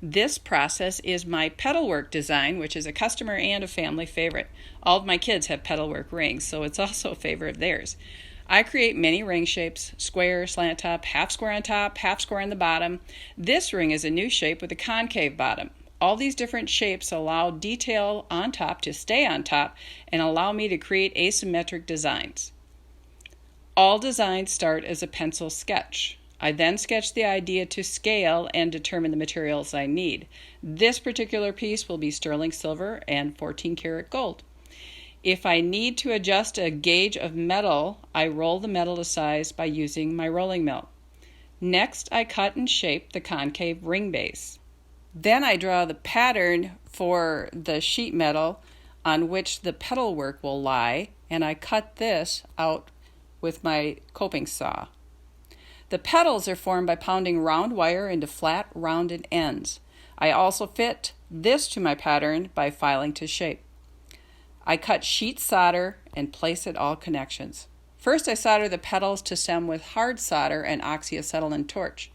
This process is my petalwork design, which is a customer and a family favorite. All of my kids have petalwork rings, so it's also a favorite of theirs. I create many ring shapes: square, slant top, half square on top, half square on the bottom. This ring is a new shape with a concave bottom. All these different shapes allow detail on top to stay on top and allow me to create asymmetric designs. All designs start as a pencil sketch. I then sketch the idea to scale and determine the materials I need. This particular piece will be sterling silver and 14 karat gold. If I need to adjust a gauge of metal, I roll the metal to size by using my rolling mill. Next, I cut and shape the concave ring base. Then I draw the pattern for the sheet metal on which the petal work will lie, and I cut this out with my coping saw. The petals are formed by pounding round wire into flat, rounded ends. I also fit this to my pattern by filing to shape. I cut sheet solder and place at all connections. First, I solder the petals to stem with hard solder and oxyacetylene torch.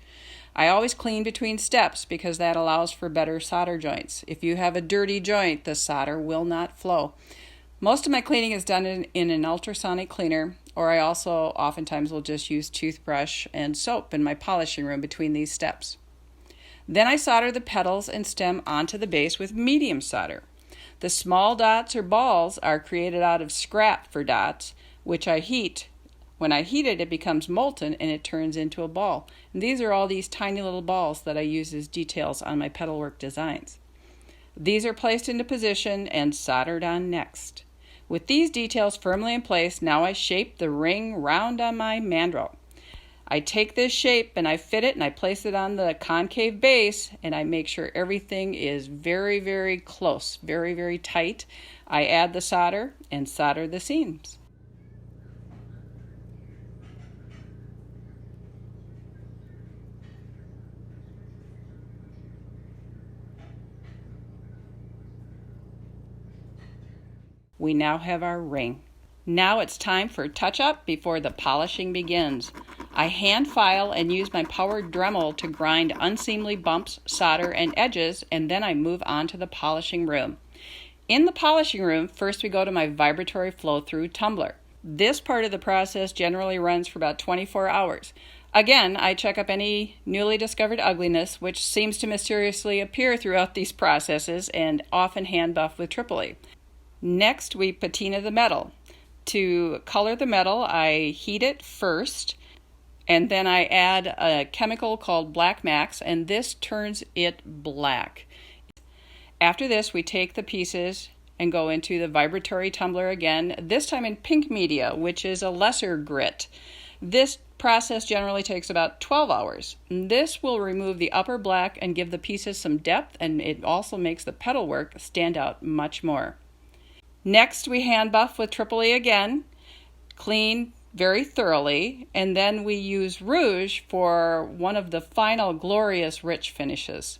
I always clean between steps because that allows for better solder joints. If you have a dirty joint, the solder will not flow. Most of my cleaning is done in an ultrasonic cleaner, or I also oftentimes will just use toothbrush and soap in my polishing room between these steps. Then I solder the petals and stem onto the base with medium solder. The small dots or balls are created out of scrap for dots, which I heat. When I heat it, it becomes molten and it turns into a ball. And these are all these tiny little balls that I use as details on my petalwork designs. These are placed into position and soldered on next. With these details firmly in place, now I shape the ring round on my mandrel. I take this shape and I fit it and I place it on the concave base, and I make sure everything is very, very close, very, very tight. I add the solder and solder the seams. We now have our ring. Now it's time for touch-up before the polishing begins. I hand file and use my powered Dremel to grind unseemly bumps, solder, and edges, and then I move on to the polishing room. In the polishing room, first we go to my vibratory flow-through tumbler. This part of the process generally runs for about 24 hours. Again, I check up any newly discovered ugliness, which seems to mysteriously appear throughout these processes, and often hand buff with Tripoli. Next, we patina the metal. To color the metal, I heat it first, and then I add a chemical called Black Max, and this turns it black. After this, we take the pieces and go into the vibratory tumbler again, this time in pink media, which is a lesser grit. This process generally takes about 12 hours. This will remove the upper black and give the pieces some depth, and it also makes the petal work stand out much more. Next, we hand buff with Tripoli again, clean very thoroughly, and then we use rouge for one of the final glorious rich finishes.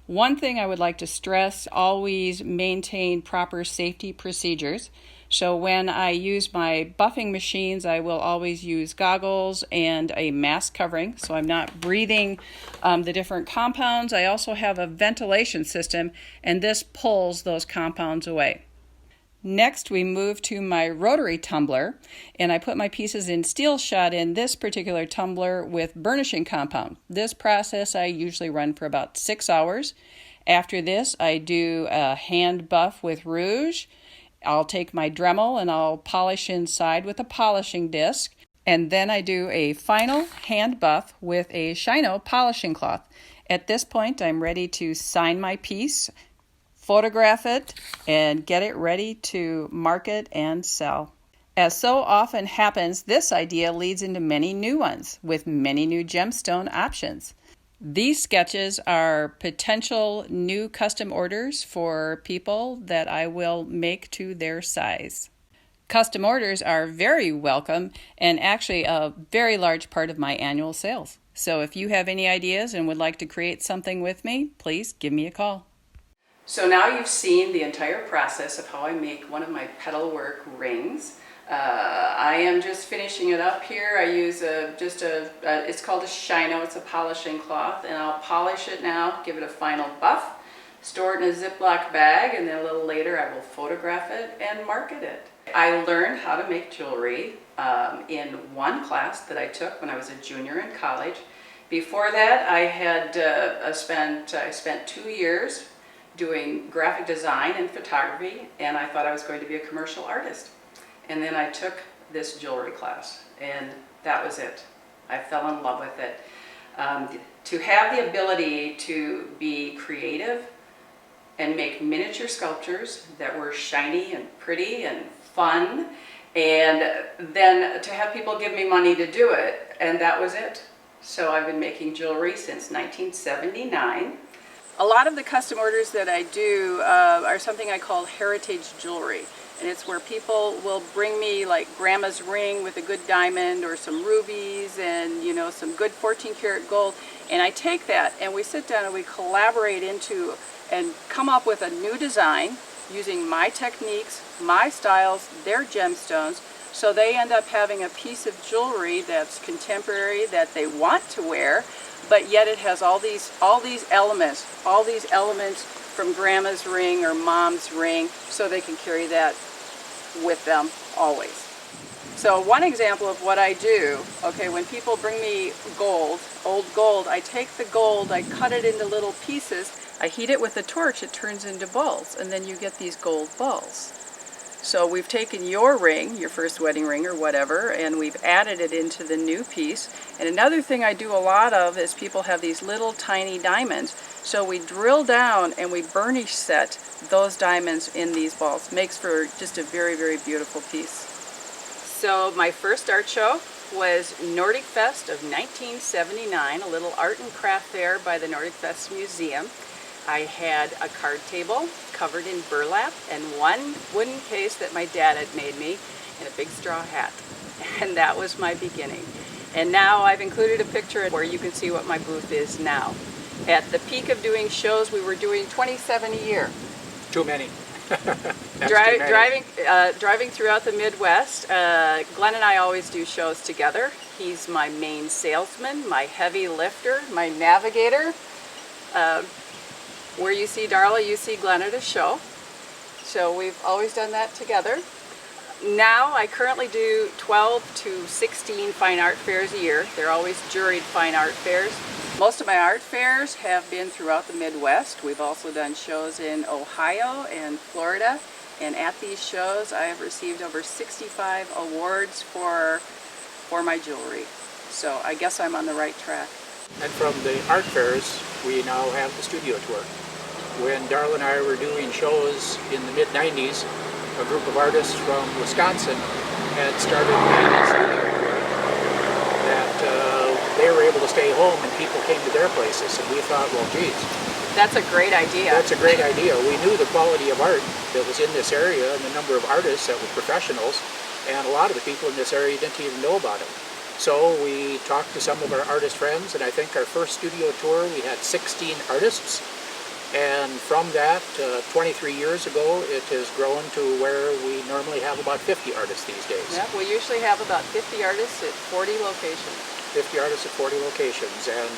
One thing I would like to stress: always maintain proper safety procedures. So when I use my buffing machines, I will always use goggles and a mask covering so I'm not breathing the different compounds. I also have a ventilation system, and this pulls those compounds away. Next, we move to my Rotary Tumbler, and I put my pieces in steel shot in this particular tumbler with burnishing compound. This process I usually run for about 6 hours. After this, I do a hand buff with rouge. I'll take my Dremel and I'll polish inside with a polishing disc, and then I do a final hand buff with a Shino polishing cloth. At this point, I'm ready to sign my piece, photograph it, and get it ready to market and sell. As so often happens, this idea leads into many new ones with many new gemstone options. These sketches are potential new custom orders for people that I will make to their size. Custom orders are very welcome and actually a very large part of my annual sales. So if you have any ideas and would like to create something with me, please give me a call. So now you've seen the entire process of how I make one of my petalwork rings. I am just finishing it up here. I use it's called a shino, it's a polishing cloth, and I'll polish it now, give it a final buff, store it in a Ziploc bag, and then a little later I will photograph it and market it. I learned how to make jewelry in one class that I took when I was a junior in college. Before that, I had spent 2 years doing graphic design and photography, and I thought I was going to be a commercial artist. And then I took this jewelry class, and that was it. I fell in love with it. To have the ability to be creative and make miniature sculptures that were shiny and pretty and fun, and then to have people give me money to do it, and that was it. So I've been making jewelry since 1979. A lot of the custom orders that I do are something I call heritage jewelry. And it's where people will bring me like grandma's ring with a good diamond or some rubies and, you know, some good 14 karat gold. And I take that and we sit down and we collaborate into and come up with a new design using my techniques, my styles, their gemstones. So they end up having a piece of jewelry that's contemporary, that they want to wear, but yet it has all these elements from grandma's ring or mom's ring, so they can carry that with them always. So one example of what I do, okay, when people bring me gold, old gold, I take the gold, I cut it into little pieces, I heat it with a torch, it turns into balls, and then you get these gold balls. So we've taken your ring, your first wedding ring or whatever, and we've added it into the new piece. And another thing I do a lot of is people have these little tiny diamonds. So we drill down and we burnish set those diamonds in these balls. Makes for just a very, very beautiful piece. So my first art show was Nordic Fest of 1979, a little art and craft fair by the Nordic Fest Museum. I had a card table covered in burlap and one wooden case that my dad had made me and a big straw hat. And that was my beginning. And now I've included a picture where you can see what my booth is now. At the peak of doing shows, we were doing 27 a year. Too many. Driving throughout the Midwest. Glenn and I always do shows together. He's my main salesman, my heavy lifter, my navigator. Where you see Darla, you see Glenn at a show. So we've always done that together. Now I currently do 12 to 16 fine art fairs a year. They're always juried fine art fairs. Most of my art fairs have been throughout the Midwest. We've also done shows in Ohio and Florida. And at these shows I have received over 65 awards for my jewelry. So I guess I'm on the right track. And from the art fairs, we now have the studio tour. When Darla and I were doing shows in the mid-90s, a group of artists from Wisconsin had started a studio tour that they were able to stay home and people came to their places. And we thought, well, geez. That's a great idea. That's a great idea. We knew the quality of art that was in this area and the number of artists that were professionals, and a lot of the people in this area didn't even know about it. So we talked to some of our artist friends, and I think our first studio tour we had 16 artists. And from that, 23 years ago, it has grown to where we normally have about 50 artists these days. Yeah, we usually have about 50 artists at 40 locations. 50 artists at 40 locations. And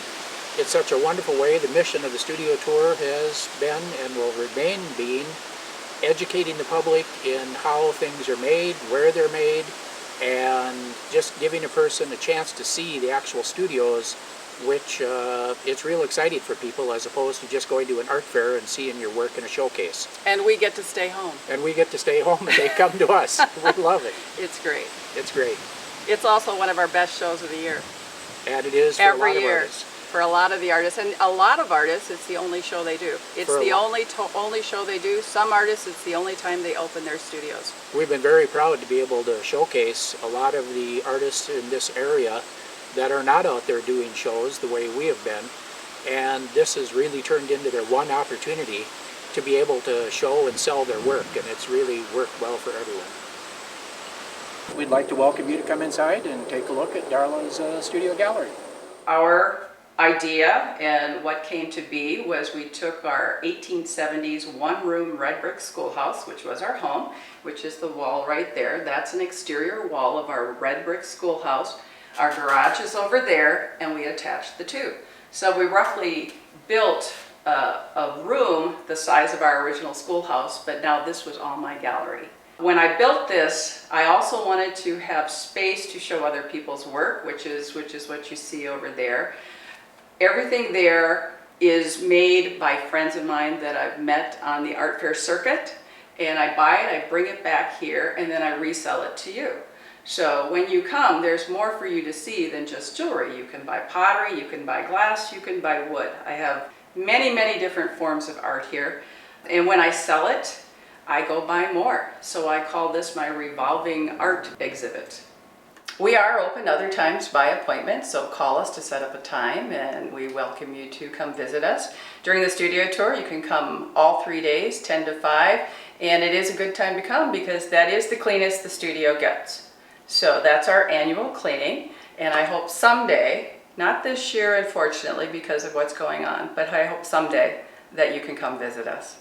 it's such a wonderful way. The mission of the studio tour has been and will remain being educating the public in how things are made, where they're made, and just giving a person a chance to see the actual studios, which it's real exciting for people as opposed to just going to an art fair and seeing your work in a showcase. And we get to stay home. And we get to stay home and they come to us. We love it. It's great. It's great. It's also one of our best shows of the year. And it is for every a lot year. Of artists. For a lot of the artists. And a lot of artists, it's the only show they do. It's the only show they do. Some artists, it's the only time they open their studios. We've been very proud to be able to showcase a lot of the artists in this area that are not out there doing shows the way we have been, and this has really turned into their one opportunity to be able to show and sell their work, and it's really worked well for everyone. We'd like to welcome you to come inside and take a look at Darla's studio gallery. Our idea and what came to be was we took our 1870s one-room red brick schoolhouse, which was our home, which is the wall right there. That's an exterior wall of our red brick schoolhouse. Our garage is over there, and we attached the two. So we roughly built a room the size of our original schoolhouse, but now this was all my gallery. When I built this, I also wanted to have space to show other people's work, which is what you see over there. Everything there is made by friends of mine that I've met on the art fair circuit, and I buy it, I bring it back here, and then I resell it to you. So when you come, there's more for you to see than just jewelry. You can buy pottery, you can buy glass, you can buy wood. I have many, many different forms of art here, and when I sell it, I go buy more. So I call this my Revolving Art Exhibit. We are open other times by appointment, so call us to set up a time and we welcome you to come visit us. During the studio tour, you can come all 3 days, 10 to 5, and it is a good time to come because that is the cleanest the studio gets. So that's our annual cleaning, and I hope someday, not this year unfortunately because of what's going on, but I hope someday that you can come visit us.